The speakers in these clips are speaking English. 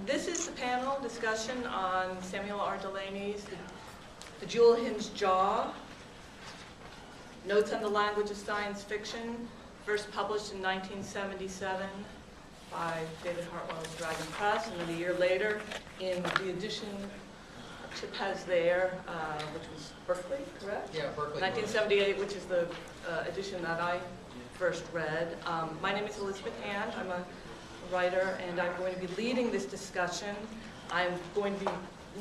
This is the panel discussion on Samuel R. Delany's The Jewel-Hinged Jaw, Notes on the Language of Science Fiction, first published in 1977 by David Hartwell's Dragon Press, and then a year later in the edition Chip has there, which was Berkeley, correct? Yeah, Berkeley. 1978, which is the edition that I first read. My name is Elizabeth Hand. I'm a writer, and I'm going to be leading this discussion. I'm going to be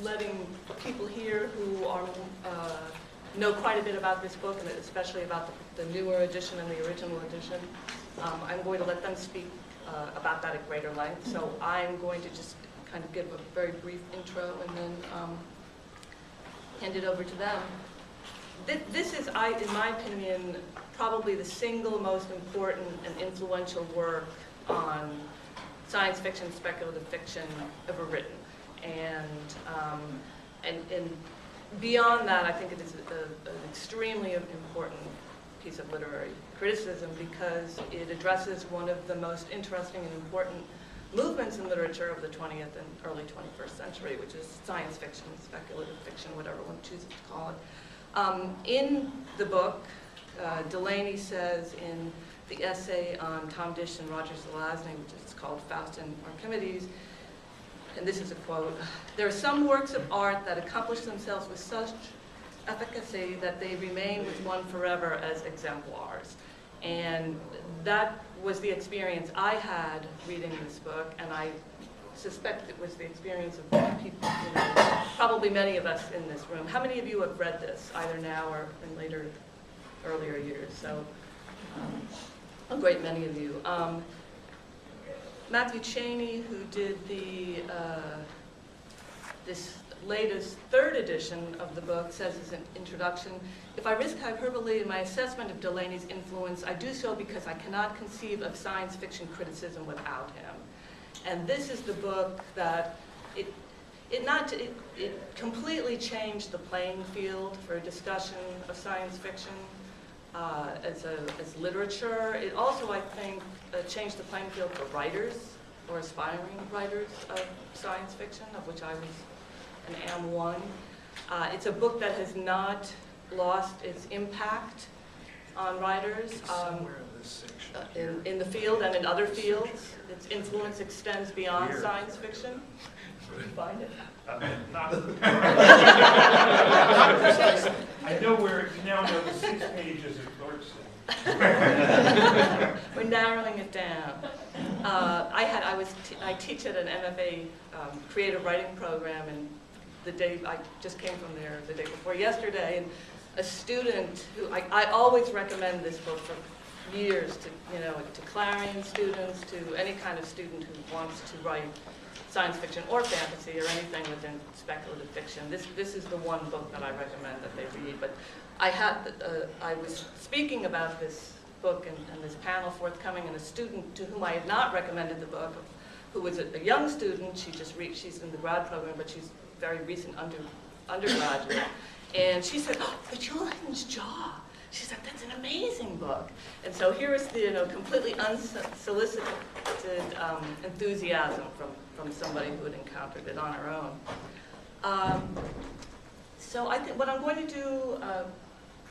letting people here who are know quite a bit about this book, and especially about the newer edition and the original edition. I'm going to let them speak about that at greater length. So I'm going to just kind of give a very brief intro and then hand it over to them. This is, in my opinion, probably the single most important and influential work on science fiction, speculative fiction ever written. And beyond that, I think it is an extremely important piece of literary criticism because it addresses one of the most interesting and important movements in literature of the 20th and early 21st century, which is science fiction, speculative fiction, whatever one chooses to call it. In the book, Delany says in the essay on Tom Dish and Roger Zelazny, which is called Faust and Archimedes, and this is a quote, "There are some works of art that accomplish themselves with such efficacy that they remain with one forever as exemplars." And that was the experience I had reading this book, and I suspect it was the experience of people, probably many of us in this room. How many of you have read this, either now or in earlier years? So, a great many of you. Matthew Cheney, who did this latest third edition of the book, says as an introduction, "If I risk hyperbole in my assessment of Delany's influence, I do so because I cannot conceive of science fiction criticism without him." And this is the book that it completely changed the playing field for a discussion of science fiction as literature. It also, I think, changed the playing field for writers or aspiring writers of science fiction, of which I was and am one. It's a book that has not lost its impact on writers Somewhere in this section. in the field and in other fields. Its influence extends beyond science fiction. Can you find it? I know where, you now know the 6 pages of Clarkson. We're narrowing it down. I teach at an MFA creative writing program, and I just came from there the day before yesterday, and a student who I always recommend this book for years to Clarion students, to any kind of student who wants to write science fiction or fantasy or anything within speculative fiction. This is the one book that I recommend that they read. But I was speaking about this book and this panel forthcoming, and a student to whom I had not recommended the book, who was a young student. She's in the grad program, but she's very recent undergraduate, and she said, "Oh, The Jewel-Hinged Jaw." She said, "That's an amazing book." And so here is the completely unsolicited enthusiasm from somebody who had encountered it on her own. So I think what I'm going to do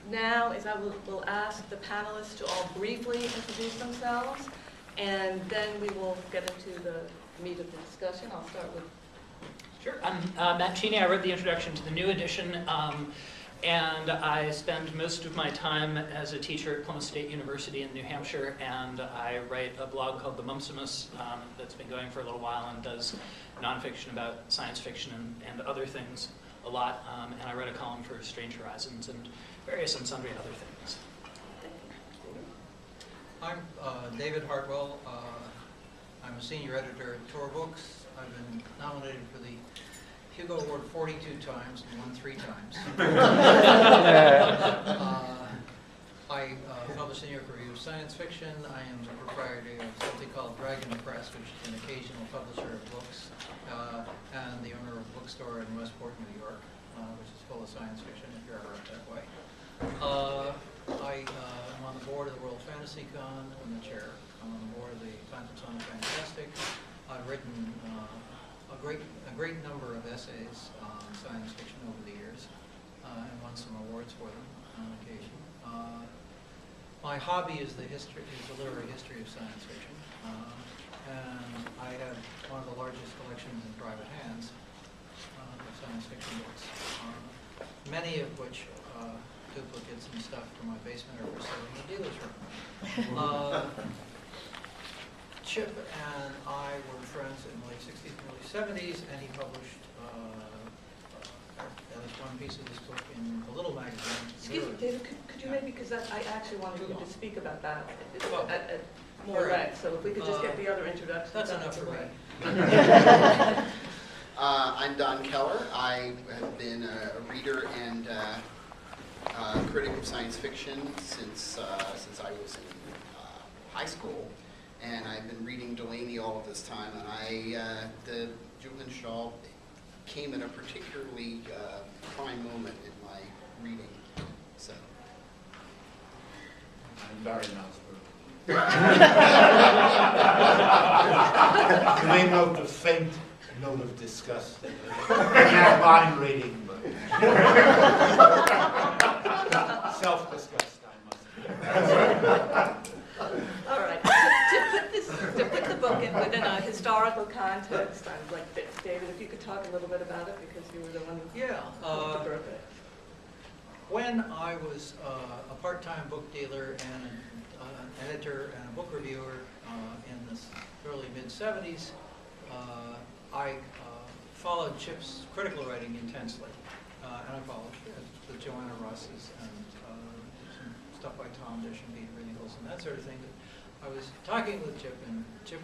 now is I will ask the panelists to all briefly introduce themselves, and then we will get into the meat of the discussion. I'll start with... Sure. I'm Matt Cheney. I wrote the introduction to the new edition, and I spend most of my time as a teacher at Plymouth State University in New Hampshire, and I write a blog called The Mumsimus that's been going for a little while and does nonfiction about science fiction and other things a lot, and I write a column for Strange Horizons and various and sundry other things. I'm David Hartwell. I'm a senior editor at Tor Books. I've been nominated for the Hugo Award 42 times and won 3 times. I publish the New York Review of Science Fiction. I am the proprietor of something called Dragon Press, which is an occasional publisher of books, and the owner of a bookstore in Westport, New York, which is full of science fiction, if you're ever up that way. I am on the board of the World Fantasy Con. I'm the chair. I'm on the board of the Phantom Son of Fantastic. I've written written a great number of essays on science fiction over the years, and won some awards for them on occasion. My hobby is the literary history of science fiction, and I have one of the largest collections in private hands of science fiction books, many of which duplicates and stuff from my basement or for sale in the dealer's room. Chip and I were friends in the late 60s and early 70s, and he published at least one piece of this book in a little magazine. Excuse me, David, could you maybe, because I actually wanted you to speak about that Well, at more length, so if we could just get the other introduction. That's enough for me. I'm Don Keller. I have been a reader and critic of science fiction since I was in high school, and I've been reading Delany all of this time. And the Jewel-Hinged Jaw came at a particularly prime moment in my reading. So, I'm Barry Malzberg. You may note the faint note of disgust. Not moderating, but self-disgust, I must admit. All right, to put the book within a historical context, I'd like, David, if you could talk a little bit about it, because you were the one who birthed it. When I was a part-time book dealer and an editor and a book reviewer in the early mid-'70s, I followed Chip's critical writing intensely, and I followed the Joanna Russes and some stuff by Tom Dish and Peter Ingalls and that sort of thing. I was talking with Chip, and Chip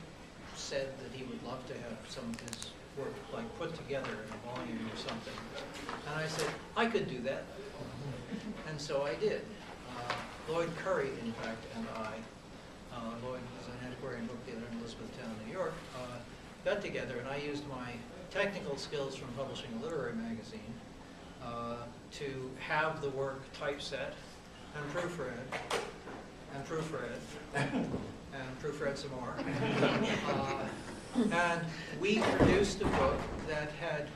said that he would love to have some of his work put together in a volume or something. And I said, I could do that. And so I did. Lloyd Curry, in fact, and Lloyd was an antiquarian book dealer in Elizabethtown, New York, got together, and I used my technical skills from publishing a literary magazine to have the work typeset and proofread, and proofread some more. And we produced a book that had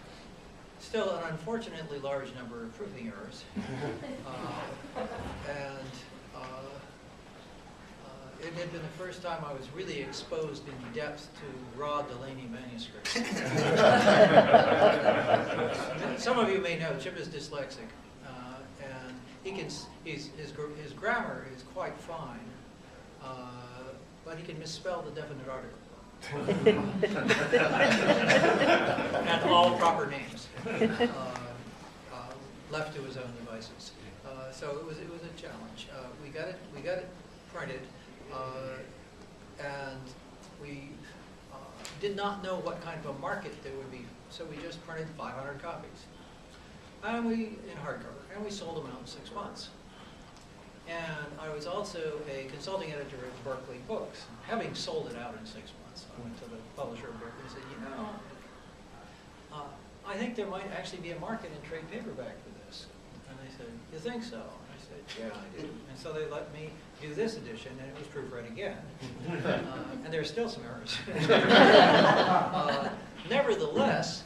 still an unfortunately large number of proofing errors. It had been the first time I was really exposed in depth to raw Delany manuscripts. Some of you may know Chip is dyslexic, and his grammar is quite fine, but he can misspell the definite article. And all proper names, left to his own devices. So it was a challenge. We got it printed, and we did not know what kind of a market there would be, so we just printed 500 copies, and in hardcover, and we sold them out in 6 months. And I was also a consulting editor at Berkeley Books. Having sold it out in 6 months, I went to the publisher of Berkeley and said, I think there might actually be a market in trade paperback for this. And they said, you think so? And I said, yeah, I do. And so they let me do this edition, and it was proofread again. And there are still some errors. Nevertheless,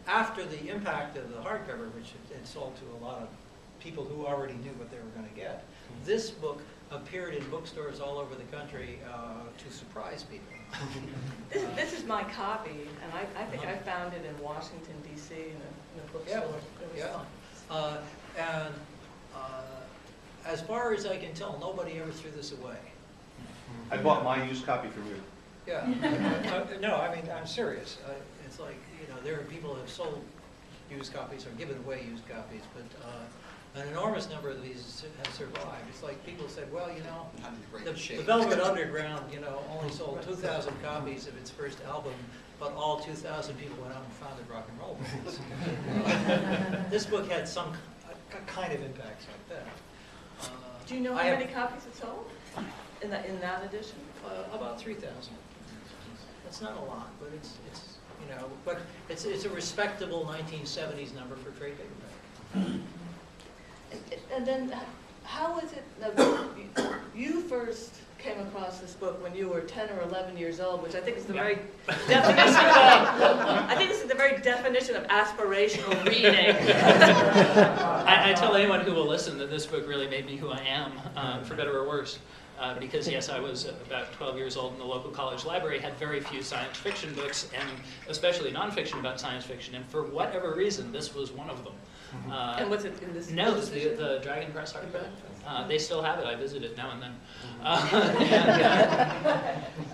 after the impact of the hardcover, which it sold to a lot of people who already knew what they were going to get, this book appeared in bookstores all over the country to surprise people. This is my copy, and I think I found it in Washington, D.C. in a bookstore. Yeah. And as far as I can tell, nobody ever threw this away. I bought my used copy from you. Yeah. No, I mean, I'm serious. It's like, there are people who have sold used copies or given away used copies, but an enormous number of these have survived. It's like people said, well, the Velvet Underground, only sold 2,000 copies of its first album, but all 2,000 people went out and founded rock and roll bands. This book had some kind of impacts like that. Do you know how many copies it sold in that edition? About 3,000. That's not a lot, but it's a respectable 1970s number for trade paperback. And then, how was it, you first came across this book when you were 10 or 11 years old, which I think is the very definition of, I think this is the very definition of aspirational reading. I tell anyone who will listen that this book really made me who I am, for better or worse. Because yes, I was about 12 years old, and the local college library had very few science fiction books, and especially nonfiction about science fiction, and for whatever reason, this was one of them. And was it in this? No, it's the Dragon Press hardcover. They still have it. I visit it now and then.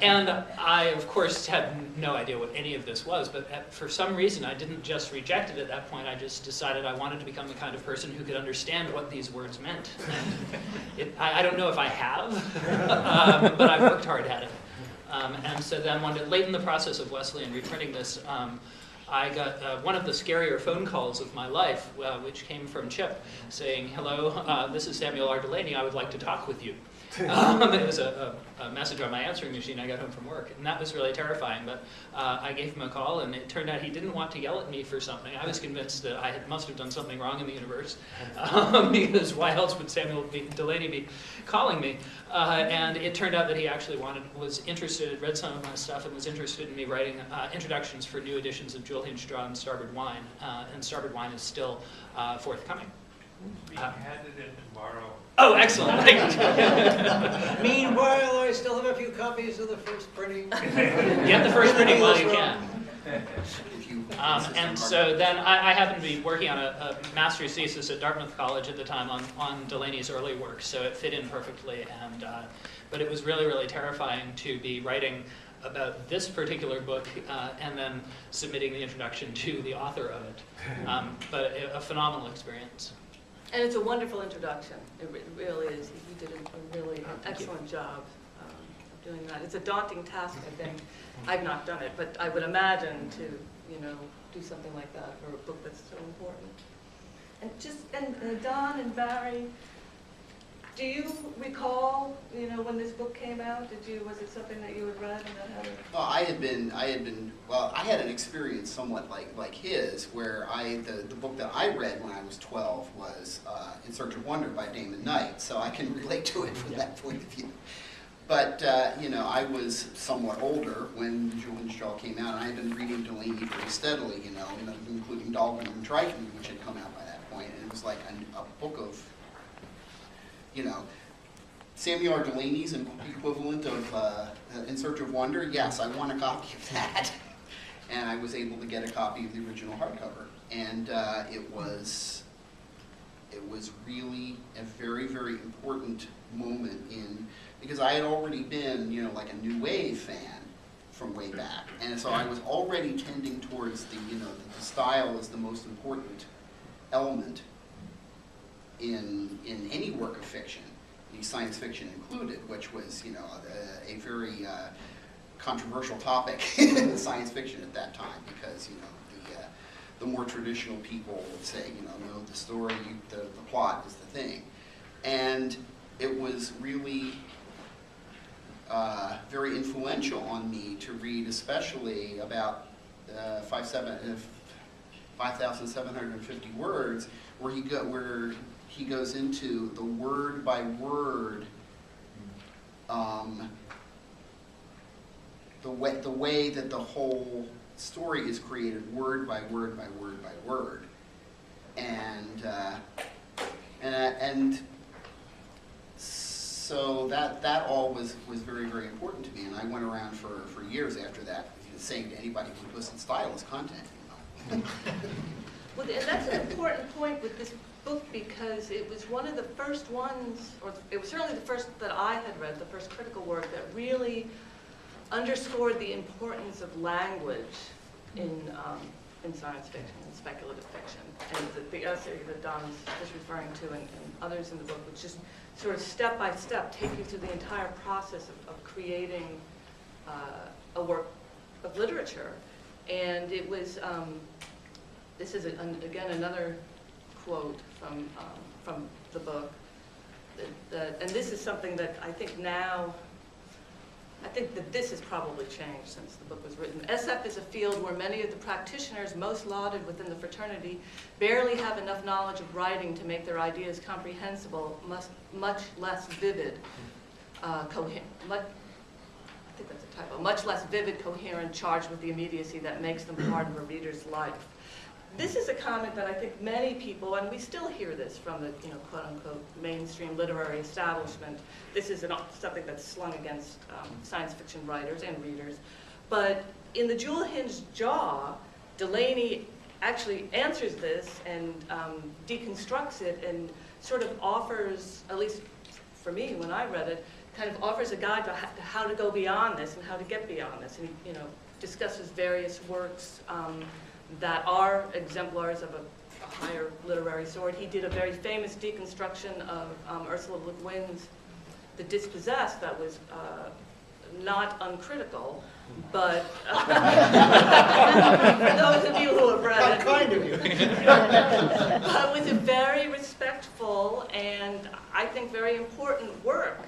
And I, of course, had no idea what any of this was, but for some reason, I didn't just reject it at that point. I just decided I wanted to become the kind of person who could understand what these words meant. And I don't know if I have, but I've worked hard at it. And so then late in the process of Wesleyan reprinting this, I got one of the scarier phone calls of my life, which came from Chip, saying, "Hello, this is Samuel R. Delany. I would like to talk with you." It was a message on my answering machine. I got home from work, and that was really terrifying. But I gave him a call, and it turned out he didn't want to yell at me for something. I was convinced that I must have done something wrong in the universe, because why else would Samuel Delany be calling me? And it turned out that he actually was interested, had read some of my stuff, and was interested in me writing introductions for new editions of Jewel-Hinged Jaw and Starboard Wine. And Starboard Wine is still forthcoming. Being handed in tomorrow. Oh, excellent. Thank you. Meanwhile, I still have a few copies of the first printing. Get the first printing while you can. If you And so then I happened to be working on a master's thesis at Dartmouth College at the time on Delany's early work, so it fit in perfectly. And but it was really, really terrifying to be writing about this particular book and then submitting the introduction to the author of it. But a phenomenal experience. And it's a wonderful introduction. It really is. You did a really excellent job of doing that. It's a daunting task, I think. I've not done it, but I would imagine to, do something like that for a book that's so important. And Don and Barry, do you recall, when this book came out? Was it something that you had read and that had? Well, I had an experience somewhat like his, where the book that I read when I was 12 was In Search of Wonder by Damon Knight, so I can relate to it from that point of view. But, I was somewhat older when Jewel-Hinged Jaw came out, and I had been reading Delany very steadily, including Dahlgren and Triton, which had come out by that point, and it was like a book of, Samuel R. Delany's equivalent of In Search of Wonder. Yes, I want a copy of that. And I was able to get a copy of the original hardcover. And it was really a very, very important moment because I had already been, like a New Wave fan from way back. And so I was already tending towards the style is the most important element in any work of fiction, science fiction included, which was a very controversial topic in science fiction at that time, because the more traditional people would say no, the story, the plot is the thing, and it was really very influential on me to read, especially about 5,750 words, where he goes into the word by word, the way that the whole story is created, word by word by word by word, and so that all was very, very important to me, and I went around for years after that saying to anybody who would listen, style is content. Well, and that's an important point with this book, because it was one of the first ones, or it was certainly the first that I had read, the first critical work that really underscored the importance of language in science fiction and speculative fiction. And the essay that Don's just referring to and others in the book, which just sort of step by step take you through the entire process of creating a work of literature. And it was, this is again another quote from the book, and this is something that I think that this has probably changed since the book was written. SF is a field where many of the practitioners most lauded within the fraternity barely have enough knowledge of writing to make their ideas comprehensible, much less vivid. I think that's a typo, much less vivid, coherent, charged with the immediacy that makes them part of a reader's life. This is a comment that I think many people, and we still hear this from the quote-unquote mainstream literary establishment. This is something that's slung against science fiction writers and readers. But in the Jewel-Hinged Jaw, Delany actually answers this and deconstructs it and sort of offers, at least for me when I read it, kind of offers a guide to how to go beyond this and how to get beyond this. And he discusses various works that are exemplars of a higher literary sort. He did a very famous deconstruction of Ursula Le Guin's The Dispossessed that was not uncritical, but for those of you who have read it, kind of you. but it was a very respectful and I think very important work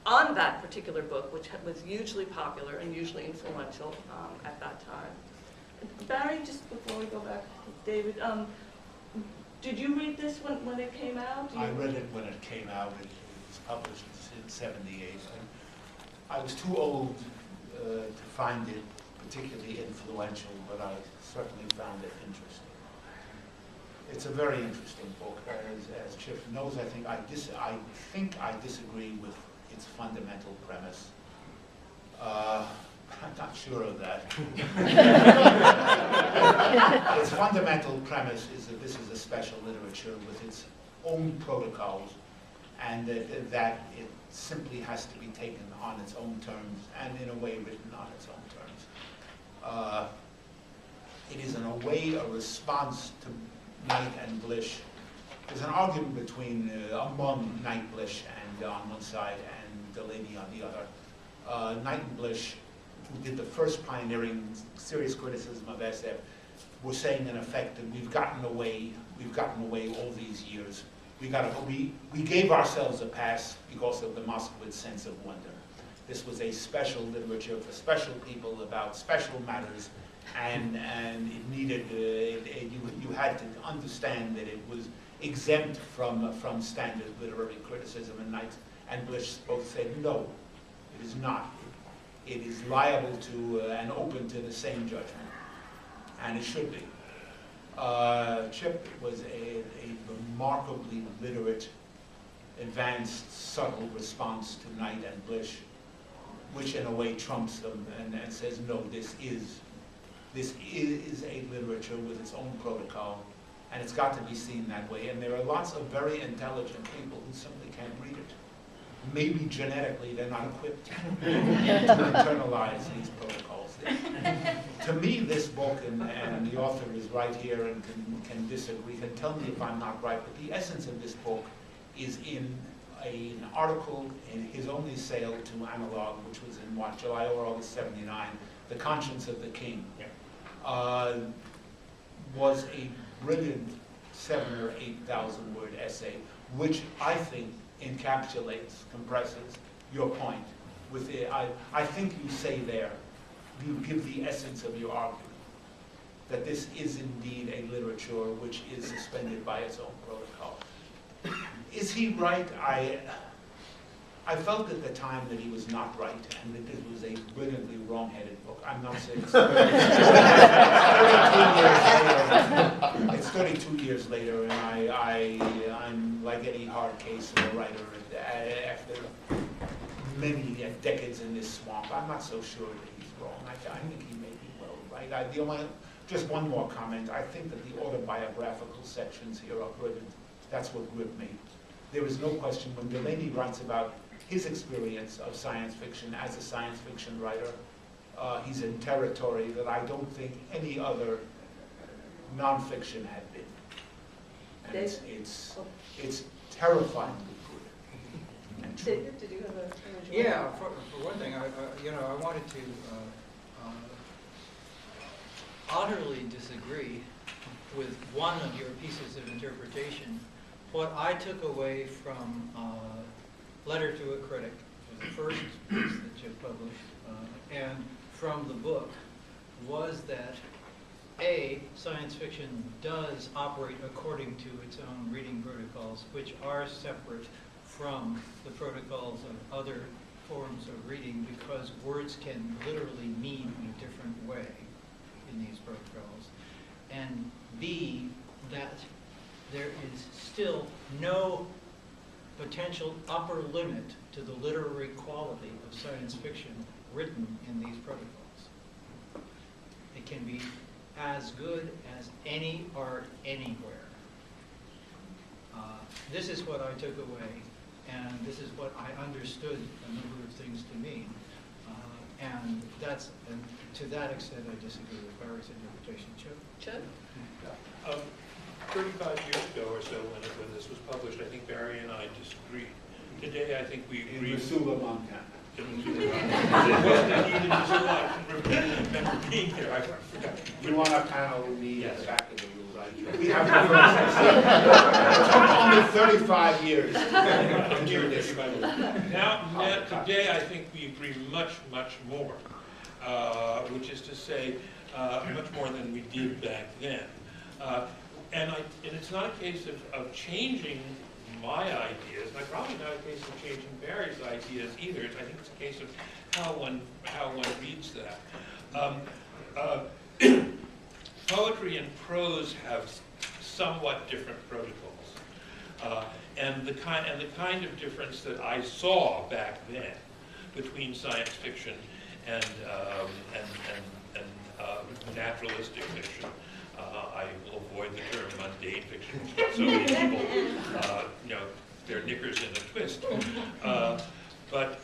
on that particular book, which was hugely popular and hugely influential at that time. Barry, just before we go back to David, did you read this when it came out? I read it when it came out. It was published in '78. And I was too old to find it particularly influential, but I certainly found it interesting. It's a very interesting book. As Chip knows, I think I disagree with its fundamental premise. I'm not sure of that. Its fundamental premise is that this is a special literature with its own protocols, and that it simply has to be taken on its own terms, and in a way written on its own terms. It is in a way a response to Knight and Blish. There's an argument among Knight, Blish, and on one side, and Delany on the other. Knight and Blish, who did the first pioneering serious criticism of SF, were saying in effect that we've gotten away all these years. We gave ourselves a pass because of the Moskowitz sense of wonder. This was a special literature for special people about special matters, and it needed, you had to understand that it was exempt from standard literary criticism, and Knight and Blish both said, no, it is not. It is liable to and open to the same judgment, and it should be. Chip was a remarkably literate, advanced, subtle response to Knight and Blish, which in a way trumps them and says, no, this is a literature with its own protocol, and it's got to be seen that way. And there are lots of very intelligent people who simply can't read it. Maybe genetically they're not equipped to internalize these protocols. To me, this book, and the author is right here and can disagree, can tell me if I'm not right, but the essence of this book is in an article in his only sale to Analog, which was in July or August '79, The Conscience of the King. Was a brilliant 7,000 or 8,000 word essay, which I think encapsulates, compresses your point. I think you say there, you give the essence of your argument, that this is indeed a literature which is suspended by its own protocol. Is he right? I felt at the time that he was not right, and that this was a brilliantly wrong-headed book. I'm not saying it's 32 years later, and I'm like any hard case of a writer. After many decades in this swamp, I'm not so sure that he's wrong. I think he may be well right. Just one more comment. I think that the autobiographical sections here are brilliant. That's what gripped me. There is no question when Delany writes about his experience of science fiction as a science fiction writer, he's in territory that I don't think any other nonfiction had been. And it's terrifyingly good. And true. David, did you have a? Yeah, for one thing, I wanted to utterly disagree with one of your pieces of interpretation. What I took away from Letter to a Critic, which was the first piece that you published, and from the book, was that A, science fiction does operate according to its own reading protocols, which are separate from the protocols of other forms of reading because words can literally mean in a different way in these protocols. And B, that there is still no potential upper limit to the literary quality of science fiction written in these protocols. It can be as good as any art anywhere. This is what I took away, and this is what I understood a number of things to mean. And to that extent, I disagree with Barry's interpretation. Chud? 35 years ago or so, when this was published, I think Barry and I disagreed. Today, I think we agree. In Missoula, Montana. It wasn't even Missoula. I remember being there. I forgot. You want a panel with me at the back of the room, right? We have only 35 years to do this. Now, today, I think we agree much, much more, which is to say, much more than we did back then. And it's not a case of changing my ideas, and probably not a case of changing Barry's ideas either. I think it's a case of how one reads that. Poetry and prose have somewhat different protocols, and the kind of difference that I saw back then between science fiction and naturalistic fiction. I will avoid the term mundane fiction, because so many people, their knickers in a twist. But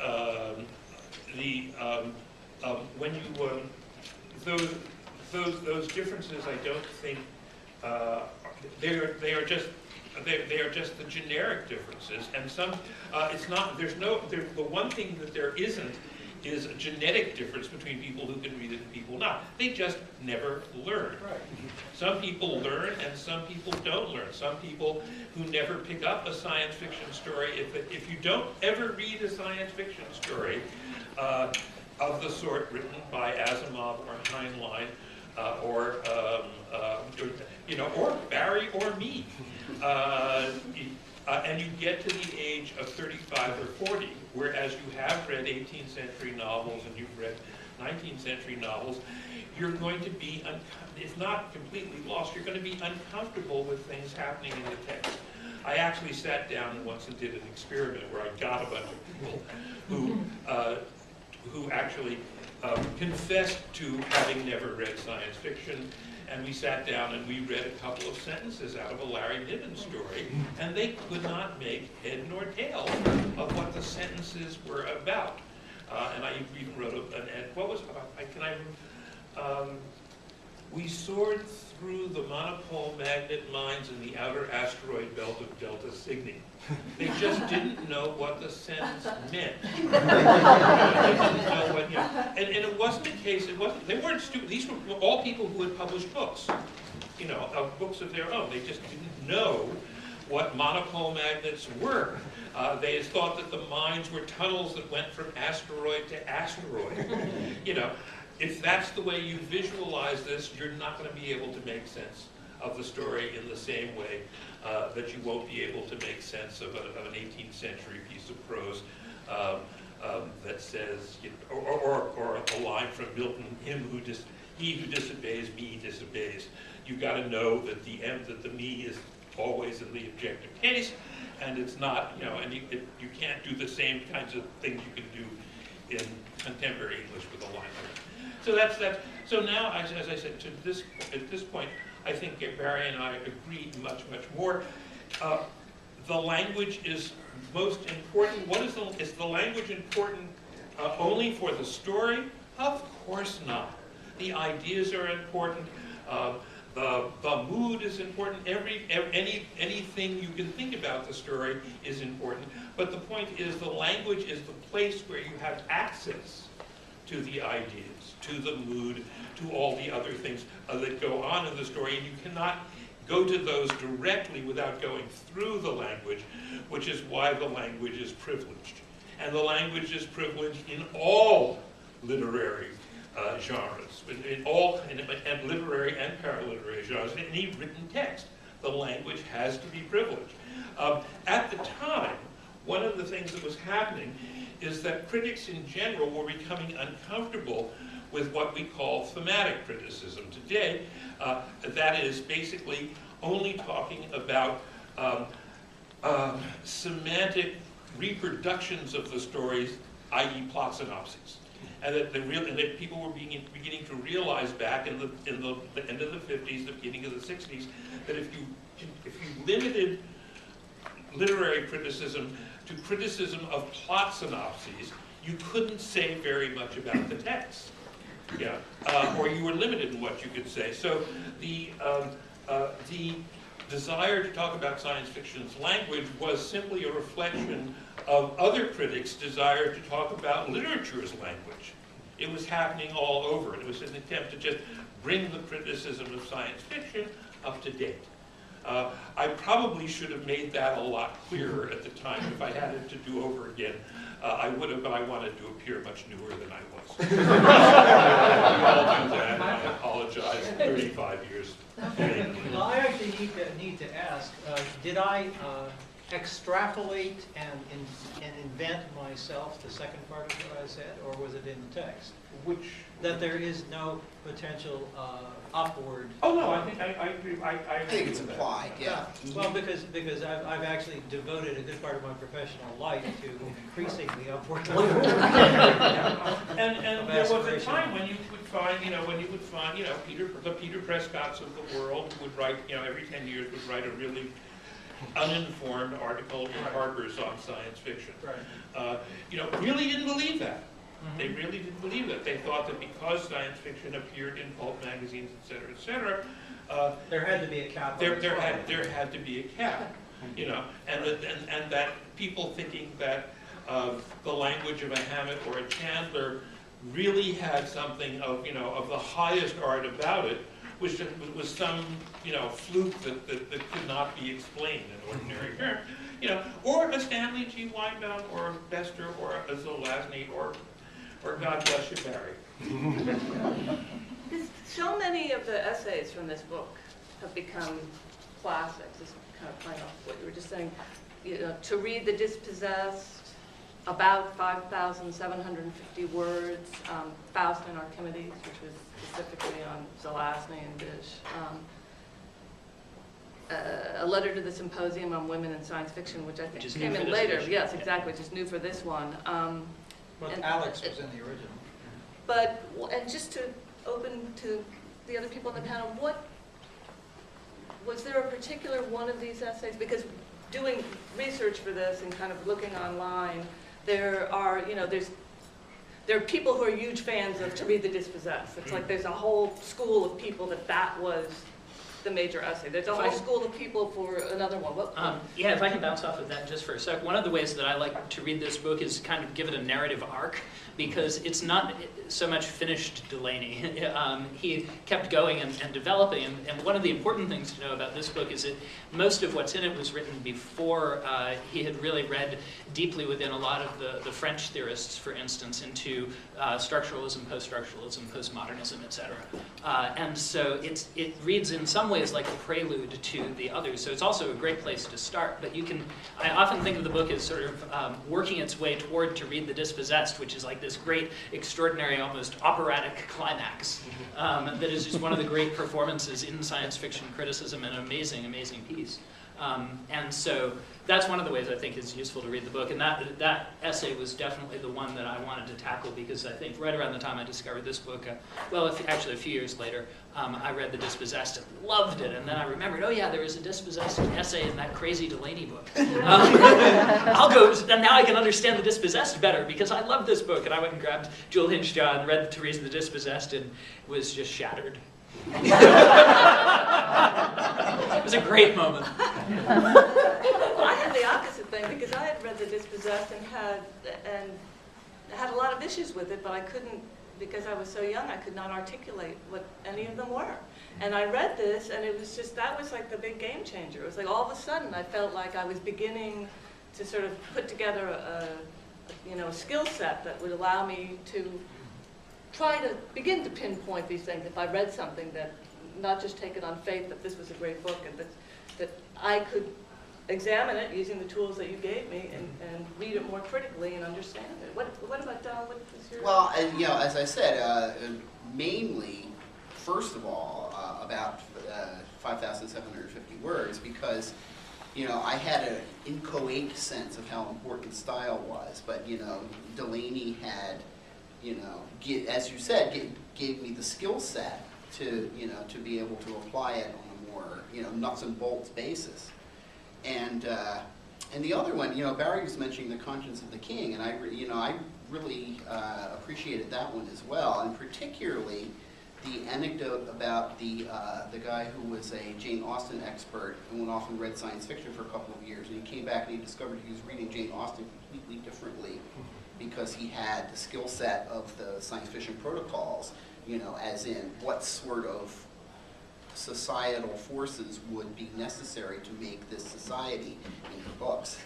when you those differences, I don't think they are just the generic differences, and some it's not. The one thing that there isn't is a genetic difference between people who can read it and people not. They just never learn. Right. Some people learn and some people don't learn. Some people who never pick up a science fiction story, if you don't ever read a science fiction story of the sort written by Asimov or Heinlein or Barry or me, and you get to the age of 35 or 40, whereas you have read 18th century novels and you've read 19th century novels, you're going to be, if not completely lost, you're going to be uncomfortable with things happening in the text. I actually sat down once and did an experiment where I got a bunch of people who actually confessed to having never read science fiction, and we sat down and we read a couple of sentences out of a Larry Niven story, and they could not make head nor tail of what the sentences were about. And I even wrote what was we soared through the monopole magnet mines in the outer asteroid belt of Delta Cygni. They just didn't know what the sentence meant. They didn't know what, and it wasn't a case, they weren't stupid. These were all people who had published books, of books of their own. They just didn't know what monopole magnets were. They had thought that the mines were tunnels that went from asteroid to asteroid. If that's the way you visualize this, you're not going to be able to make sense of the story in the same way that you won't be able to make sense of an 18th century piece of prose that says, or a line from Milton, he who disobeys me disobeys. You've got to know that the me is always in the objective case, and it's not, and you can't do the same kinds of things you can do in contemporary English with a line. So that's that. So now, as I said, at this point, I think Barry and I agree much more. The language is most important. Is the language important only for the story? Of course not. The ideas are important. The mood is important. Anything you can think about the story is important. But the point is, the language is the place where you have access to the ideas, to the mood, to all the other things that go on in the story, and you cannot go to those directly without going through the language, which is why the language is privileged. And the language is privileged in all literary genres, and literary and paraliterary genres. In any written text, the language has to be privileged. At the time, one of the things that was happening is that critics in general were becoming uncomfortable with what we call thematic criticism today. That is basically only talking about semantic reproductions of the stories, i.e. plot synopses. And that people were beginning to realize back in the end of the 50s, the beginning of the 60s, that if you limited literary criticism to criticism of plot synopses, you couldn't say very much about the text. Yeah, or you were limited in what you could say. So the desire to talk about science fiction's language was simply a reflection of other critics' desire to talk about literature's language. It was happening all over, and it was an attempt to just bring the criticism of science fiction up to date. I probably should have made that a lot clearer at the time. If I had it to do over again, I would have, but I wanted to appear much newer than I was. We all do that, and I apologize 35 years later. Well, I actually need to ask, did I extrapolate and invent myself the second part of what I said, or was it in the text? Which? That there is no potential upward. Oh no, I think I agree. I think it's implied, yeah. Well, because I've actually devoted a good part of my professional life to increasing the upward. And there was a time when you would find, the Peter Prescotts of the world who would write, every 10 years would write a really uninformed article in Harper's on science fiction. Right. Really didn't believe that. They really didn't believe that. They thought that because science fiction appeared in pulp magazines, et cetera, there had to be a cap. There had to be a cap, and that people thinking that the language of a Hammett or a Chandler really had something of the highest art about it was some fluke that could not be explained in ordinary terms, or a Stanley G. Weinbaum or a Bester or a Zelazny or God bless you, Barry. So many of the essays from this book have become classics. This is kind of playing off what you were just saying. To read The Dispossessed, about 5,750 words. Faust and Archimedes, which was specifically on Zelazny and Bish. A letter to the Symposium on Women in Science Fiction, which I think came in later. Yes, exactly, which is new for this one. But Alex was in the original. But, and just to open to the other people on the panel, was there a particular one of these essays? Because doing research for this and kind of looking online, there are people who are huge fans of To Read the Dispossessed. It's like there's a whole school of people that was the major essay. There's a whole school of people for another one. Yeah, if I can bounce off of that just for a sec. One of the ways that I like to read this book is kind of give it a narrative arc, because it's not so much finished Delany. He kept going and developing, and one of the important things to know about this book is that most of what's in it was written before he had really read deeply within a lot of the French theorists, for instance, into structuralism, post-structuralism, postmodernism, etc. And so it reads in some ways like a prelude to the others, so it's also a great place to start. But I often think of the book as sort of working its way toward To Read the Dispossessed, which is like this great, extraordinary, almost operatic climax that is just one of the great performances in science fiction criticism, and an amazing, amazing piece. And so that's one of the ways I think is useful to read the book. And that essay was definitely the one that I wanted to tackle, because I think right around the time I discovered this book, actually a few years later, I read The Dispossessed and loved it. And then I remembered, oh yeah, there was a Dispossessed essay in that crazy Delany book. I'll go, and now I can understand The Dispossessed better, because I love this book. And I went and grabbed Jewel-Hinged Jaw and read To Read the Dispossessed and was just shattered. It was a great moment. Well, I had the opposite thing, because I had read The Dispossessed and had a lot of issues with it, but I couldn't, because I was so young, I could not articulate what any of them were. And I read this, and it was just, that was like the big game changer. It was like all of a sudden I felt like I was beginning to sort of put together a skill set that would allow me to try to begin to pinpoint these things if I read something, that not just take it on faith that this was a great book, and that I could examine it using the tools that you gave me and read it more critically and understand it. What about Don? What is your... Well, as I said, mainly, first of all, about 5,750 words, because, I had an inchoate sense of how important style was, but, Delany had, as you said, gave me the skill set to, to be able to apply it on a more, nuts and bolts basis. And the other one, Barry was mentioning The Conscience of the King, and I really appreciated that one as well, and particularly the anecdote about the guy who was a Jane Austen expert and went off and read science fiction for a couple of years, and he came back and he discovered he was reading Jane Austen completely differently because he had the skill set of the science fiction protocols, as in what sort of societal forces would be necessary to make this society in her books.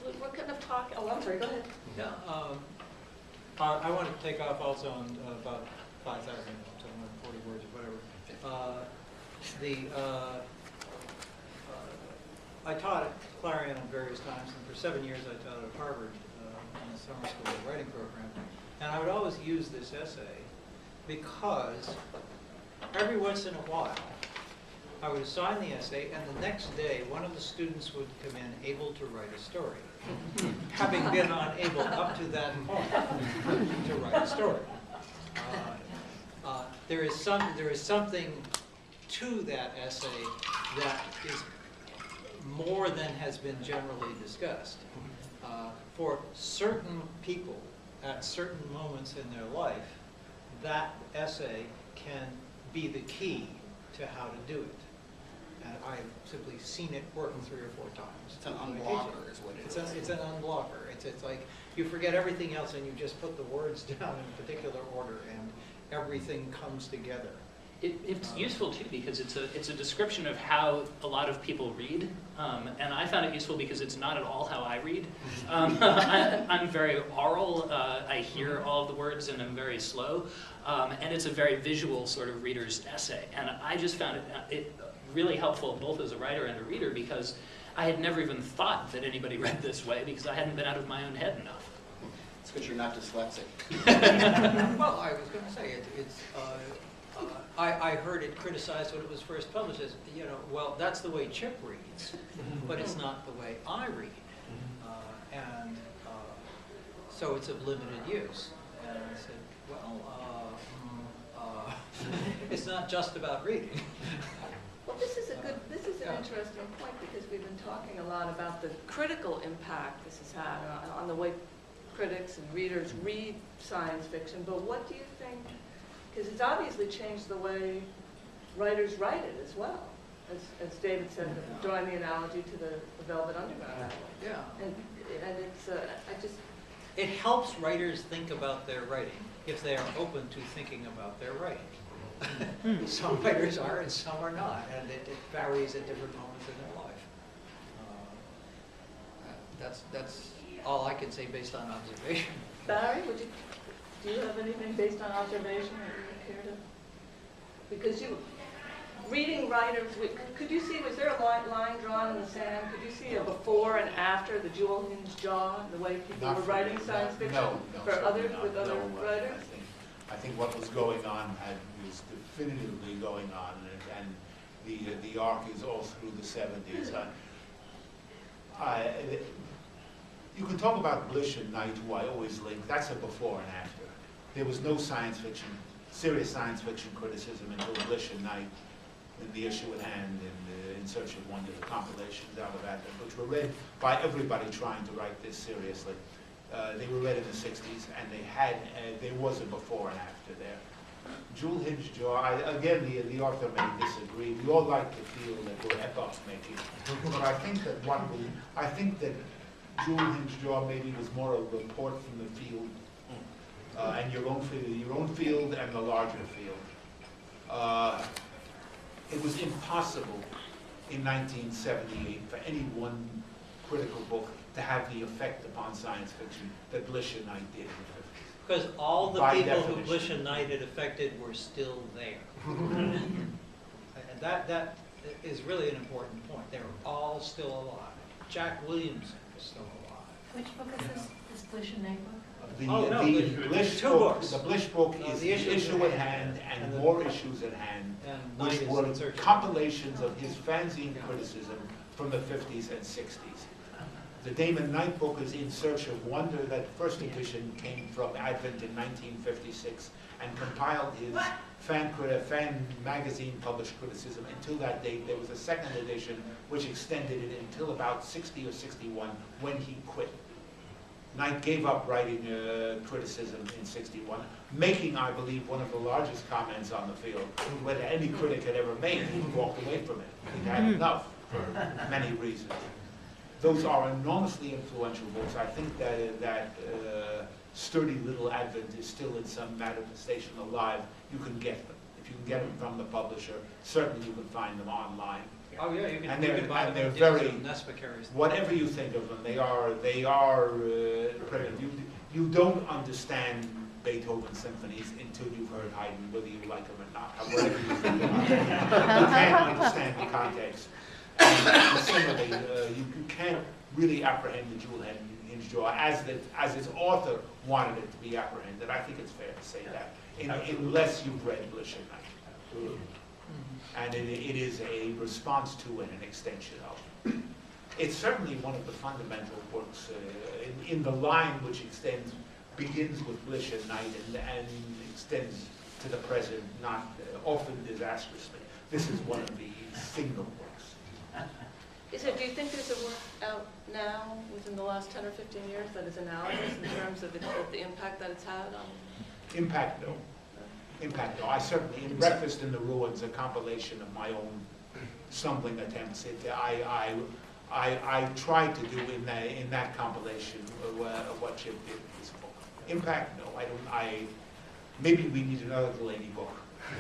We're kind of talking... Oh, I'm sorry. Go ahead. Yeah, I want to take off also on about 5,740 words or whatever. I taught at Clarion at various times, and for 7 years I taught at Harvard in the summer school writing program. And I would always use this essay because every once in a while I would assign the essay, and the next day one of the students would come in able to write a story, having been unable up to that point to write a story. There is something to that essay that is more than has been generally discussed. For certain people at certain moments in their life, that essay can be the key to how to do it. And I've simply seen it work 3 or 4 times. It's an unblocker is what it is. It's an unblocker. It's like you forget everything else and you just put the words down in a particular order and everything comes together. It's useful too because it's a description of how a lot of people read, and I found it useful because it's not at all how I read. I'm very oral. I hear all of the words and I'm very slow, and it's a very visual sort of reader's essay. And I just found it really helpful both as a writer and a reader because I had never even thought that anybody read this way because I hadn't been out of my own head enough. It's because you're not dyslexic. Well, I was going to say I heard it criticized when it was first published as, well, that's the way Chip reads, but it's not the way I read. So it's of limited use. And I said, well, it's not just about reading. Well, this is an interesting point because we've been talking a lot about the critical impact this has had on the way critics and readers read science fiction, but what do you think? Because it's obviously changed the way writers write it as well. As David said, drawing the analogy to the Velvet Underground. Yeah. And it's, It helps writers think about their writing if they are open to thinking about their writing. Some writers are and some are not, and it varies at different moments in their life. That's all I can say based on observation. Barry, do you have anything based on observation that you would care to? Because reading writers, could you see, was there a line drawn in the sand? Could you see a before and after the Jewel-Hinged Jaw, the way people were writing science fiction with other writers? I think what was going on was definitively going on, and the arc is all through the 70s. You can talk about Blish and Knight, who I always link. That's a before and after. There was no serious science fiction criticism until Blish and Knight, in the issue at hand, in Search of Wonder, the compilations out of that, which were read by everybody trying to write this seriously. They were read in the 60s, and there was a before and after there. Jewel-Hinged Jaw, again, the author may disagree. We all like to feel that we're epoch-making, but I think that Jewel-Hinged Jaw maybe was more a report from the field, and your own field and the larger field. It was impossible in 1978 for any one critical book to have the effect upon science fiction that Blish and Knight did in the 50s. Because all the By people definition. who Blish and Knight had affected were still there. And that is really an important point. They're all still alive. Jack Williamson is still alive. Which book is this? This Blish and Knight book? The, Oh, no, the there's Blish two book, books. the Blish book No, is the the issues issue at at hand, hand and and the- more issues at hand, And which Knight is were in search of- compilations of his fanzine criticism from the 50s and 60s. The Damon Knight book is In Search of Wonder. That first edition came from Advent in 1956 and compiled his fan magazine published criticism. Until that date, there was a second edition which extended it until about 60 or 61 when he quit. Knight gave up writing criticism in 61, making, I believe, one of the largest comments on the field that any critic had ever made. He walked away from it. He had enough for many reasons. Those are enormously influential books. I think that sturdy little Advent is still in some manifestation alive. You can get them. If you can get them from the publisher, certainly you can find them online. Oh, yeah, you can, And you they're- can buy and them. they're very- Nesbitt-Carey's. Whatever you think of them, they are primitive. You don't understand Beethoven symphonies until you've heard Haydn, whether you like them or not. Whatever you think about them. You can't understand the context. And similarly, you can't really apprehend the Jewel-Hinged Jaw as its author wanted it to be apprehended. I think it's fair to say that, unless you've read Blish and Knight. And it is a response to and an extension of. It's certainly one of the fundamental works in the line which begins with Blish and Knight and extends to the present, not often disastrously. This is one of the signal works. Do you think there's a work out now within the last 10 or 15 years that is analogous in terms of the impact that it's had on? Impact, no. Impact, no. I certainly, in Breakfast in the Ruins, a compilation of my own stumbling attempts. I tried to do in that compilation what Chip did in his book. Impact, no. Maybe we need another Delany book.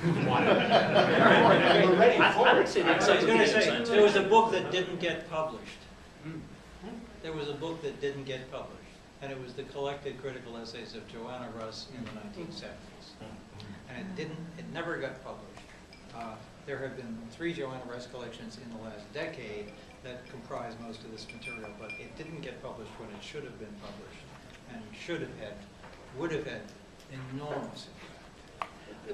And we're ready for I would it. say the I was going to Encyclopedia of say, Science there was a Fiction. book that didn't get published. There was a book that didn't get published, and it was the collected critical essays of Joanna Russ in the 1970s. And it never got published. There have been 3 Joanna Russ collections in the last decade that comprise most of this material, but it didn't get published when it should have been published, and would have had enormous impact.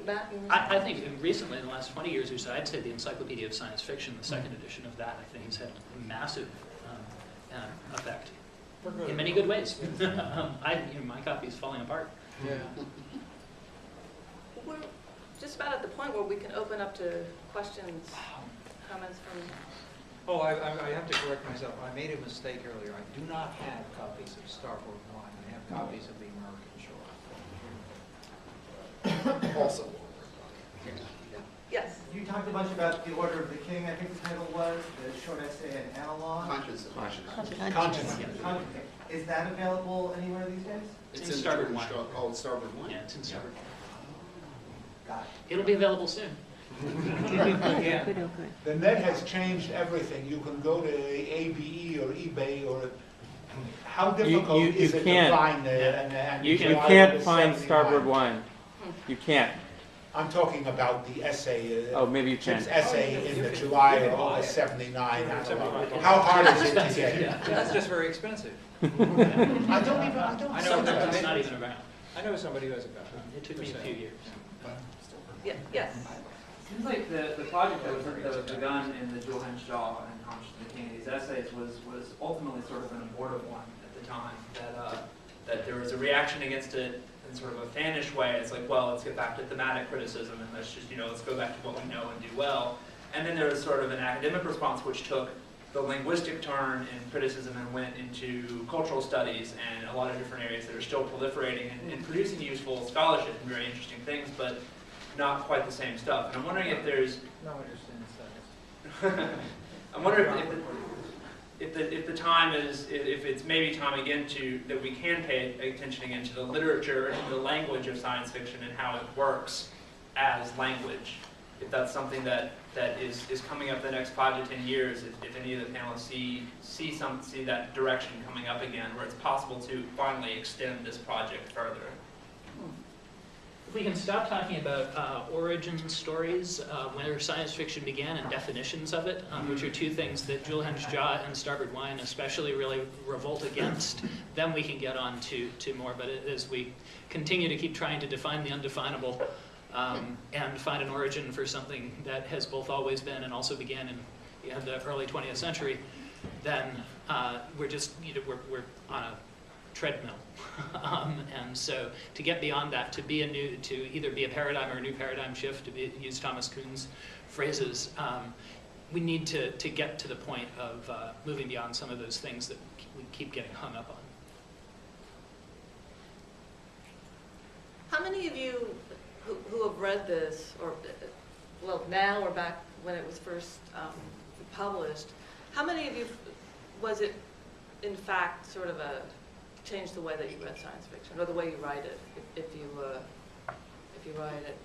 Matt, you were I think recently, in the last 20 years or so, I'd say the Encyclopedia of Science Fiction, the second edition of that, I think has had a massive effect in many good ways. My copy is falling apart. Yeah. We're just about at the point where we can open up to questions, comments from. Oh, I have to correct myself. I made a mistake earlier. I do not have copies of Starboard 1. I have copies of the American Shore. Also, Yes. You talked a bunch about The Order of the King, I think the title was, the short essay and analog. Conscience. Conscience. Is that available anywhere these days? It's in Starboard 1. Oh, it's Starboard 1? Yeah, it's in Starboard 1. Got it. It'll be available soon. Yeah. The net has changed everything. You can go to ABE or eBay or how difficult you is it can't. to find an You July can't of find 79? Starboard 1. You can't. I'm talking about the essay. Oh, maybe you can. Chip's essay in the July or August 79 analog. How hard is it to get it? That's just very expensive. I don't I know sometimes. It's not even around. I know somebody who has a copy. It took me a few years. Yes. Seems like the project that was begun in the Jewel-Hinged Jaw and Conscience of the King, these essays, was ultimately sort of an abortive one at the time. That there was a reaction against it in sort of a fanish way. It's like, well, let's get back to thematic criticism and let's just, let's go back to what we know and do well. And then there was sort of an academic response which took the linguistic turn in criticism and went into cultural studies and a lot of different areas that are still proliferating and producing useful scholarship and very interesting things, but not quite the same stuff. And I'm wondering if there's... No interest in studies. I'm wondering if the time is, if it's maybe time again that we can pay attention again to the literature and the language of science fiction and how it works as language. If that's something that is coming up the next 5 to 10 years, if any of the panelists see that direction coming up again, where it's possible to finally extend this project further. If we can stop talking about origin stories, where science fiction began and definitions of it, which are two things that Jewel-Hinged Jaw and Starboard Wine especially really revolt against, then we can get on to more. But as we continue to keep trying to define the undefinable and find an origin for something that has both always been and also began in the early 20th century, then we're just, we're on a treadmill. And so to get beyond that, to either be a paradigm or a new paradigm shift, to use Thomas Kuhn's phrases, we need to get to the point of moving beyond some of those things that we keep getting hung up on. How many of you who have read this, or well, now or back when it was first published, how many of you was it in fact sort of change the way that you read science fiction, or the way you write it, if you write it?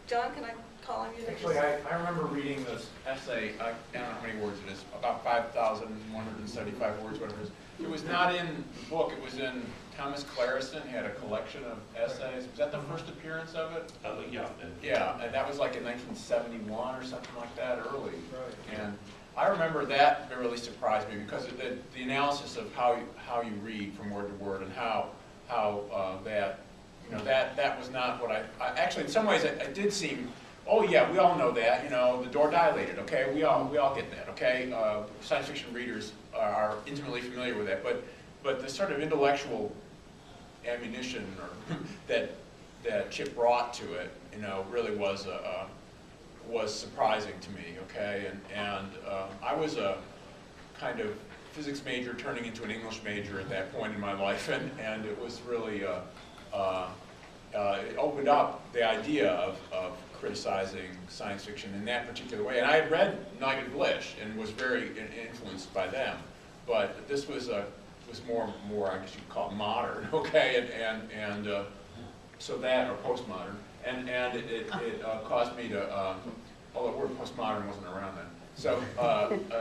John, can I call on you? Actually, I remember reading this essay, I don't know how many words it is, about 5,175 words, whatever it is. It was not in the book, it was in Thomas Clarison. He had a collection of essays. Was that the first appearance of it? Yeah. Yeah, and that was like in 1971 or something like that, early. Right. And I remember that really surprised me because of the analysis of how you read from word to word, and how that was not what I actually, in some ways it did seem, oh yeah, we all know that, the door dilated, okay, we all get that, okay, science fiction readers are intimately familiar with that, but the sort of intellectual ammunition that Chip brought to it, really was surprising to me, okay, and I was a kind of physics major turning into an English major at that point in my life, and it was really, it opened up the idea of criticizing science fiction in that particular way. And I had read Knight and Blish and was very influenced by them, but this was more I guess you could call it modern, okay, and so that, or postmodern, and it caused me to, although the word postmodern wasn't around then, so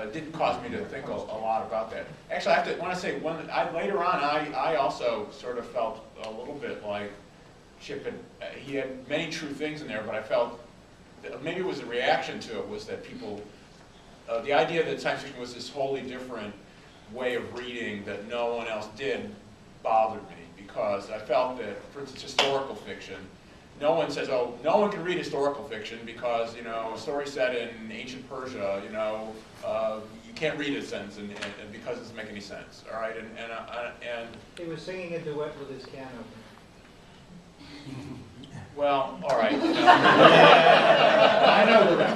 it didn't cause me to think a lot about that. Actually, I want to say later on, I also sort of felt a little bit like Chip he had many true things in there, but I felt that maybe it was a reaction to it, was that people, the idea that science fiction was this wholly different way of reading that no one else did bothered me, because I felt that, for instance, historical fiction, no one says, oh, no one can read historical fiction because, a story set in ancient Persia, you can't read a sentence and because it doesn't make any sense, all right? And he was singing a duet with his piano. Well, all right. I know that.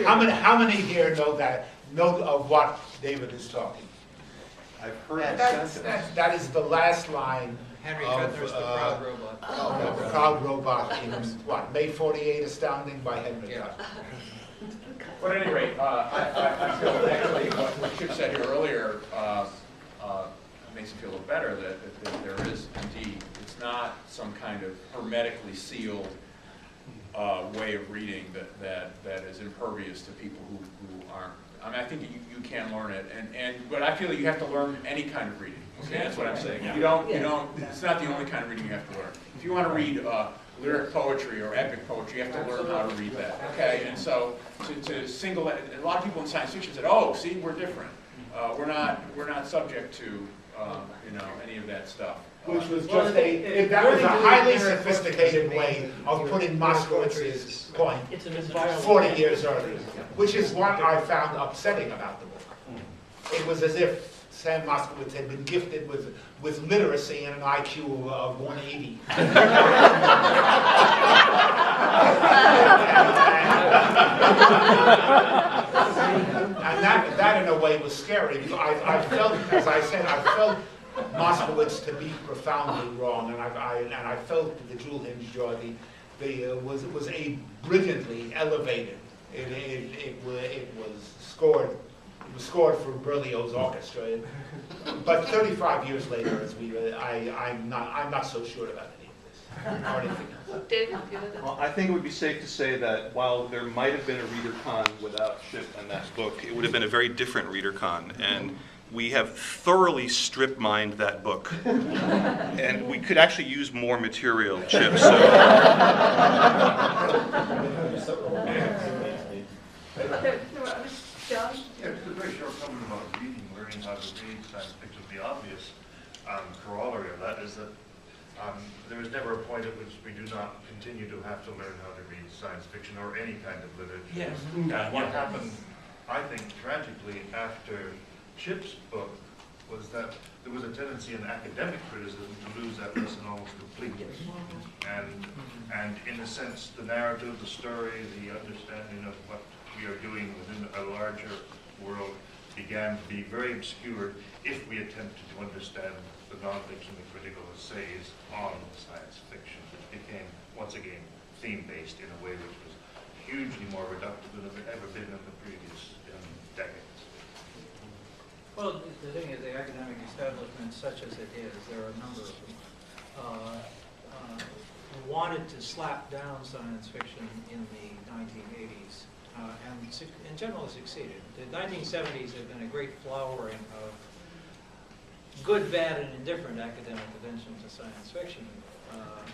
How many here know of what David is talking? I've heard the sentence. That is the last line Henry of Fetner's The Proud Robot. The Proud Robot in what, May 48 Astounding by Henry Fetner. But at any rate, I feel that actually what Chip said here earlier makes me feel a little better, that there is indeed, it's not some kind of hermetically sealed way of reading that is impervious to people who aren't. I mean, I think you can learn it, but I feel that you have to learn any kind of reading. Okay, that's what I'm saying. You don't. It's not the only kind of reading you have to learn. If you want to read lyric poetry or epic poetry, you have to learn how to read that. Okay, and so to single it, a lot of people in science fiction said, "Oh, see, we're different. We're not subject to any of that stuff." Which was just that was a highly sophisticated way of putting Moskowitz's point 40 years earlier, which is what I found upsetting about the book. It was as if Sam Moskowitz had been gifted with literacy and an IQ of 180. And that in a way was scary. I felt, as I said, I felt Moskowitz to be profoundly wrong, and I felt the Jewel-Hinged Jaw was a brilliantly elevated. It was scored for Berlioz's orchestra, but 35 years later, I'm not so sure about any of this or anything else. David, well, I think it would be safe to say that while there might have been a Readercon without Chip and that book, it would have been a very different Readercon, and we have thoroughly strip mined that book. And we could actually use more material, Chip. So. John? Yeah, just a very short comment about reading, learning how to read science fiction. The obvious corollary of that is that there is never a point at which we do not continue to have to learn how to read science fiction or any kind of literature. Yes. And what happened, I think, tragically after Chip's book was that there was a tendency in academic criticism to lose that lesson almost completely. And in a sense, the narrative, the story, the understanding of what we are doing within a larger world began to be very obscured if we attempted to understand the nonfiction, the critical essays on science fiction, which became, once again, theme-based in a way which was hugely more reductive than it had ever been in the previous decades. Well, the thing is, the academic establishment, such as it is, there are a number of them, wanted to slap down science fiction in the 1980s, and generally succeeded. The 1970s have been a great flowering of good, bad, and indifferent academic attention to science fiction,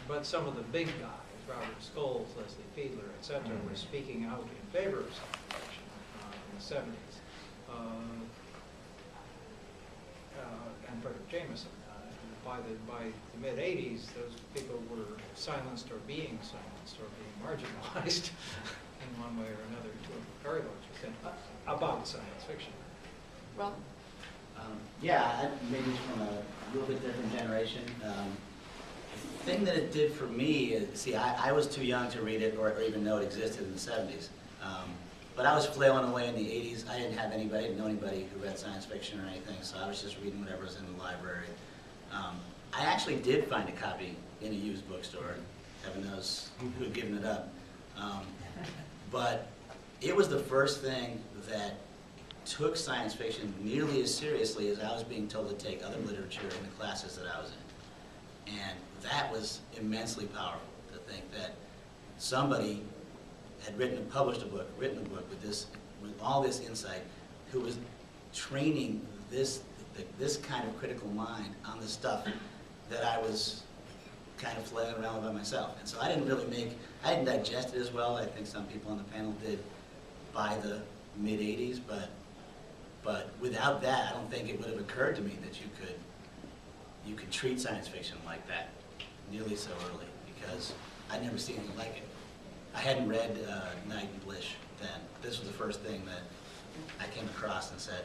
but some of the big guys, Robert Scholes, Leslie Fiedler, etc., were speaking out in favor of science fiction in the 70s. And Frederick Jameson. By the mid-80s, those people were silenced or being silenced or being marginalized in one way or another to a very large extent about science fiction. Ron? Yeah, maybe from a little bit different generation. The thing that it did for me is, see, I was too young to read it or even know it existed in the 70s. But I was flailing away in the 80s. I didn't know anybody who read science fiction or anything, so I was just reading whatever was in the library. I actually did find a copy in a used bookstore. Heaven knows who had given it up. But it was the first thing that took science fiction nearly as seriously as I was being told to take other literature in the classes that I was in. And that was immensely powerful, to think that somebody had published a book with all this insight, who was training this kind of critical mind on the stuff that I was kind of flailing around with by myself. And so I didn't digest it as well. I think some people on the panel did by the mid-80s, but without that, I don't think it would have occurred to me that you could treat science fiction like that nearly so early, because I'd never seen anything like it. I hadn't read Knight and Blish then. This was the first thing that I came across and said,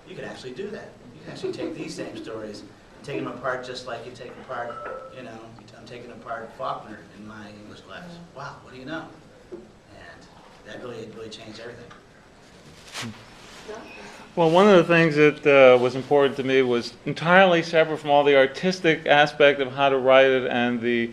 you could actually do that. You can actually take these same stories, take them apart just like you take apart, I'm taking apart Faulkner in my English class. Wow, what do you know? And that really changed everything. Well, one of the things that was important to me was entirely separate from all the artistic aspect of how to write it and the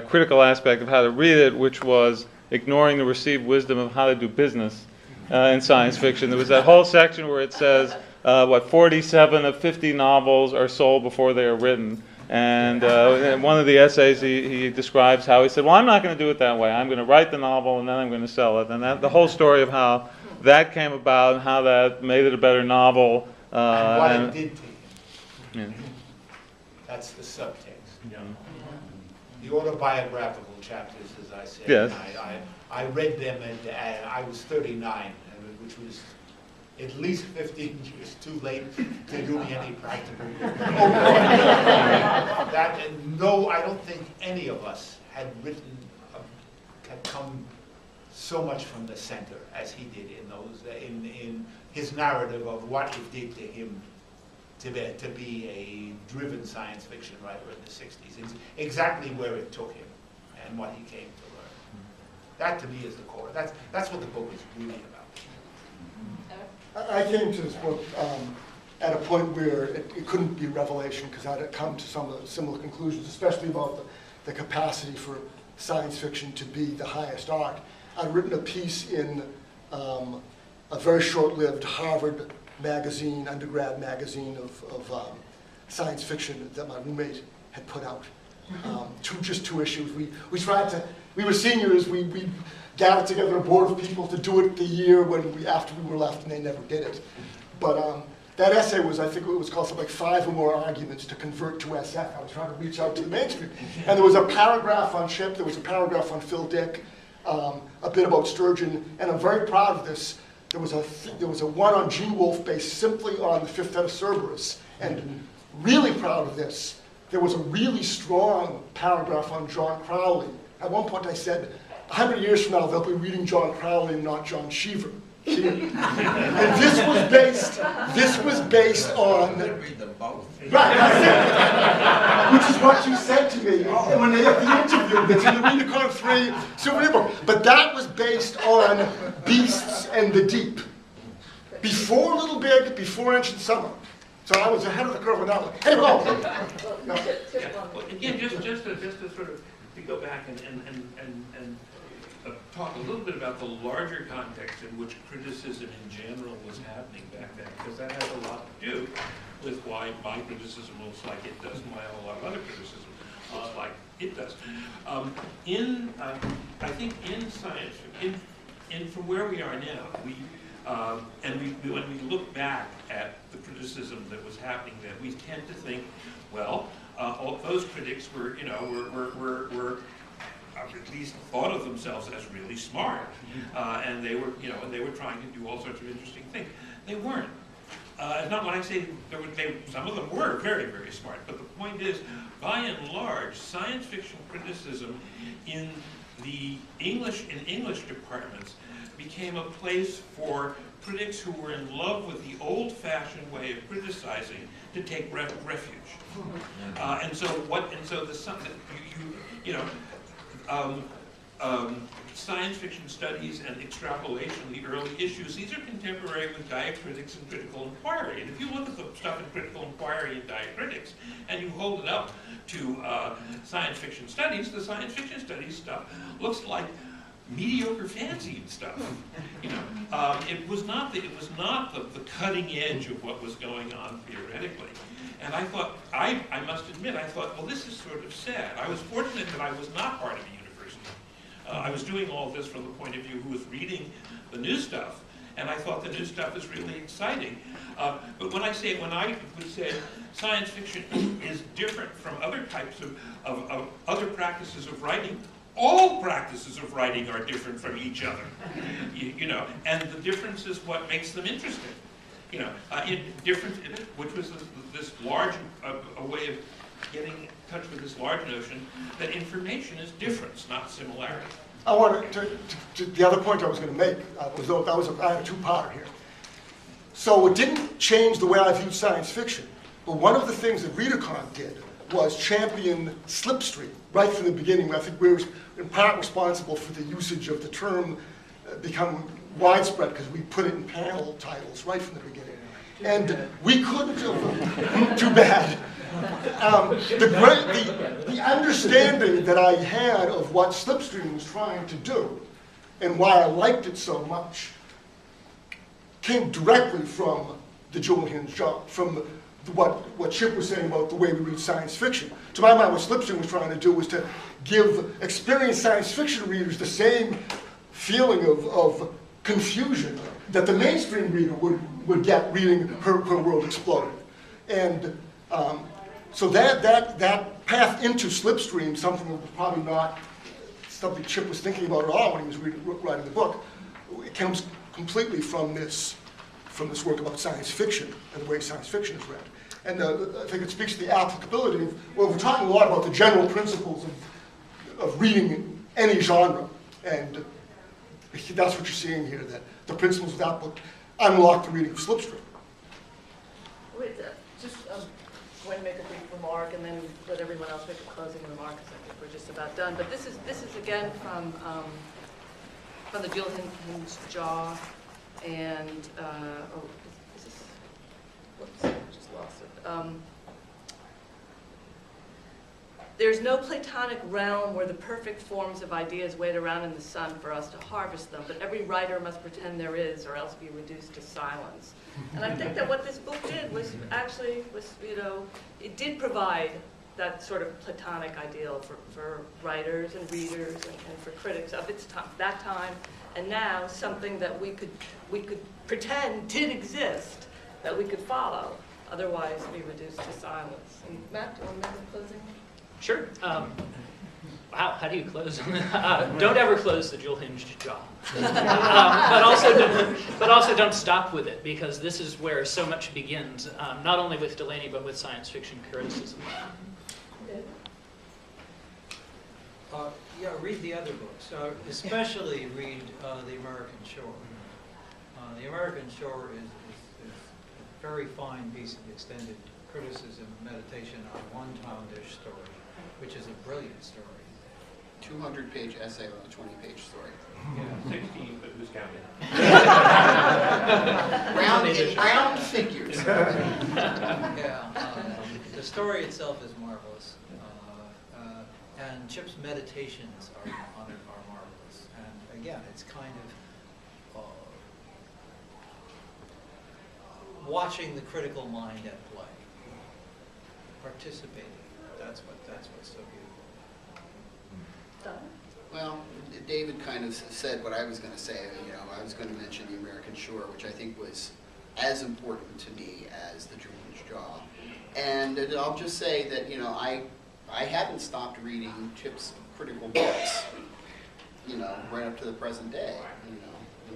critical aspect of how to read it, which was ignoring the received wisdom of how to do business in science fiction. There was that whole section where it says, 47 of 50 novels are sold before they are written. And in one of the essays, he describes how he said, well, I'm not going to do it that way. I'm going to write the novel, and then I'm going to sell it. And the whole story of how that came about and how that made it a better novel. And what it did to him. Yeah. That's the subtext. Yeah. The autobiographical chapters, as I said. Yes. I read them, and I was 39, which was at least 15 years too late to do me any practical good. I don't think any of us had come so much from the center as he did in his narrative of what it did to him to be a driven science fiction writer in the 60s. It's exactly where it took him and what he came to learn. That to me is the core. That's what the book is really about. I came to this book at a point where it couldn't be revelation, because I had come to some of the similar conclusions, especially about the capacity for science fiction to be the highest art. I'd written a piece in a very short-lived Harvard magazine, undergrad magazine of science fiction that my roommate had put out. Just two issues. We were seniors, we gathered together a board of people to do it the year after we were left, and they never did it. But That essay was, I think it was called something like 5 or More Arguments to Convert to SF. I was trying to reach out to the mainstream. And there was a paragraph on Chip, there was a paragraph on Phil Dick, a bit about Sturgeon, and I'm very proud of this. There was a one on G. Wolfe based simply on the fifth head of Cerberus, and really proud of this. There was a really strong paragraph on John Crowley. At one point I said, 100 years from now they'll be reading John Crowley and not John Cheever. See? And this was based on... read them both. Right, that's it. Which is what you said to me when they had the interview. It's in the Readercon 3 Super book. But that was based on Beasts and the Deep. Before Little Big, before Ancient Summer. So I was ahead of the curve on that one. Hey, Paul. Well, again, just to sort of to go back and talk a little bit about the larger context in which criticism in general was happening back then, because that has a lot to do with why my criticism looks like it does, and why a lot of other criticism looks like it does. I think in science, from where we are now, when we look back at the criticism that was happening then, we tend to think, well, all those critics were at least thought of themselves as really smart, and they were trying to do all sorts of interesting things. They weren't. It's not when I say some of them were very, very smart, but the point is, by and large, science fiction criticism in the English departments became a place for critics who were in love with the old-fashioned way of criticizing to take refuge. Science fiction studies and extrapolation, the early issues, these are contemporary with diacritics and critical inquiry. And if you look at the stuff in critical inquiry and diacritics, and you hold it up to science fiction studies, the science fiction studies stuff looks like mediocre fancy stuff. It was not the cutting edge of what was going on theoretically. And I thought, I must admit, I thought, well, this is sort of sad. I was fortunate that I was not part of a university. I was doing all this from the point of view who was reading the new stuff, and I thought the new stuff is really exciting. But when I would say science fiction is different from other types of other practices of writing, all practices of writing are different from each other, and the difference is what makes them interesting. Which was this large a way of getting in touch with this large notion that information is difference, not similarity. I wanted to the other point I was going to make I had a two-parter here. So it didn't change the way I viewed science fiction, but one of the things that Readercon did was champion slipstream right from the beginning. I think we were in part responsible for the usage of the term become widespread because we put it in panel titles right from the beginning. And we couldn't have, too bad. The understanding that I had of what slipstream was trying to do and why I liked it so much came directly from the Jewel-Hinged Jaw, from what Chip was saying about the way we read science fiction. To my mind, what slipstream was trying to do was to give experienced science fiction readers the same feeling of confusion that the mainstream reader would get reading Her World Exploded. And so that path into slipstream, something that was probably not something Chip was thinking about at all when he was writing the book, it comes completely from this work about science fiction and the way science fiction is read. And I think it speaks to the applicability of, well, we're talking a lot about the general principles of reading any genre, and that's what you're seeing here, that the principles of that book unlock the reading of slipstream. Wait, just going to make a brief remark and then let everyone else make a closing remark, because I think we're just about done. But this is again from the Jewel-Hinged Jaw, and whoops, I just lost it. There's no Platonic realm where the perfect forms of ideas wait around in the sun for us to harvest them, but every writer must pretend there is, or else be reduced to silence. And I think that what this book did was it did provide that sort of Platonic ideal for writers and readers and for critics of its time, that time, and now something that we could pretend did exist that we could follow, otherwise be reduced to silence. And Matt, do you want to make a closing? Sure. Wow, how do you close? Don't ever close the Jewel-Hinged Jaw. But also don't stop with it, because this is where so much begins, not only with Delany, but with science fiction criticism. Yeah, read the other books, especially read The American Shore. The American Shore is a very fine piece of extended criticism and meditation on one Towndish story, which is a brilliant story. 200-page essay on a 20-page story. Yeah, 16, but who's counting? round figures. Yeah, the story itself is marvelous, and Chip's meditations on it are marvelous. And again, it's kind of watching the critical mind at play, participating. That's what's so beautiful. Well, David kind of said what I was going to say. I was going to mention The American Shore, which I think was as important to me as The Jewel-Hinged Jaw. And I'll just say that, I haven't stopped reading Chip's critical books, right up to the present day.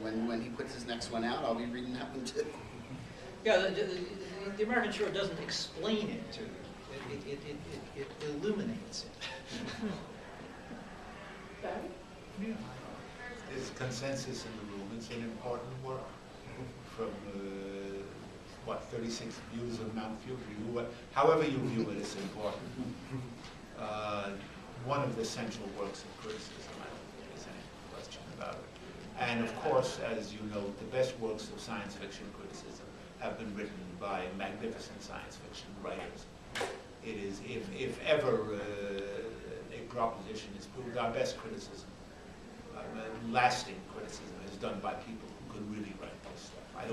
When he puts his next one out, I'll be reading that one too. Yeah, the American Shore doesn't explain it to you. It illuminates it. Yeah. There's consensus in the room. It's an important work. From 36 views of Mount Fuji. However you view it, it's important. One of the central works of criticism. I don't think there's any question about it. And of course, as you know, the best works of science fiction criticism have been written by magnificent science fiction writers. It is, if ever a proposition is proved, our best criticism, lasting criticism, is done by people who can really write this stuff.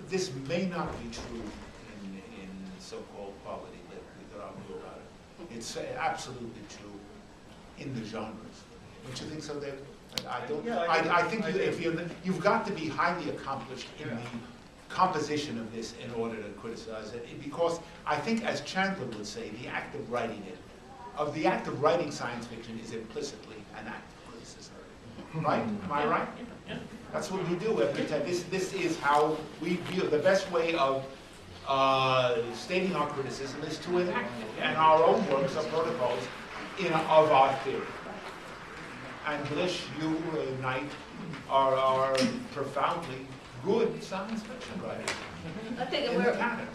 This may not be true in so-called quality literature, there are more about it. It's absolutely true in the genres. Don't you think so, David? I think you've got to be highly accomplished in the composition of this in order to criticize it, because I think, as Chandler would say, the act of writing science fiction is implicitly an act of criticism. Right? Am I right? That's what we do every time. This is how we view. The best way of stating our criticism is to enact it, and our own works are protocols of our theory. And Blish, you, Knight, are profoundly good science fiction writers. I think in we're the canon.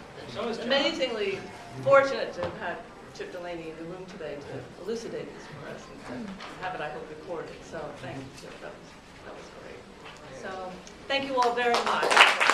amazingly fortunate to have had Chip Delany in the room today to elucidate this for us and to have it, I hope, recorded. So thank you, Chip. That was great. So thank you all very much.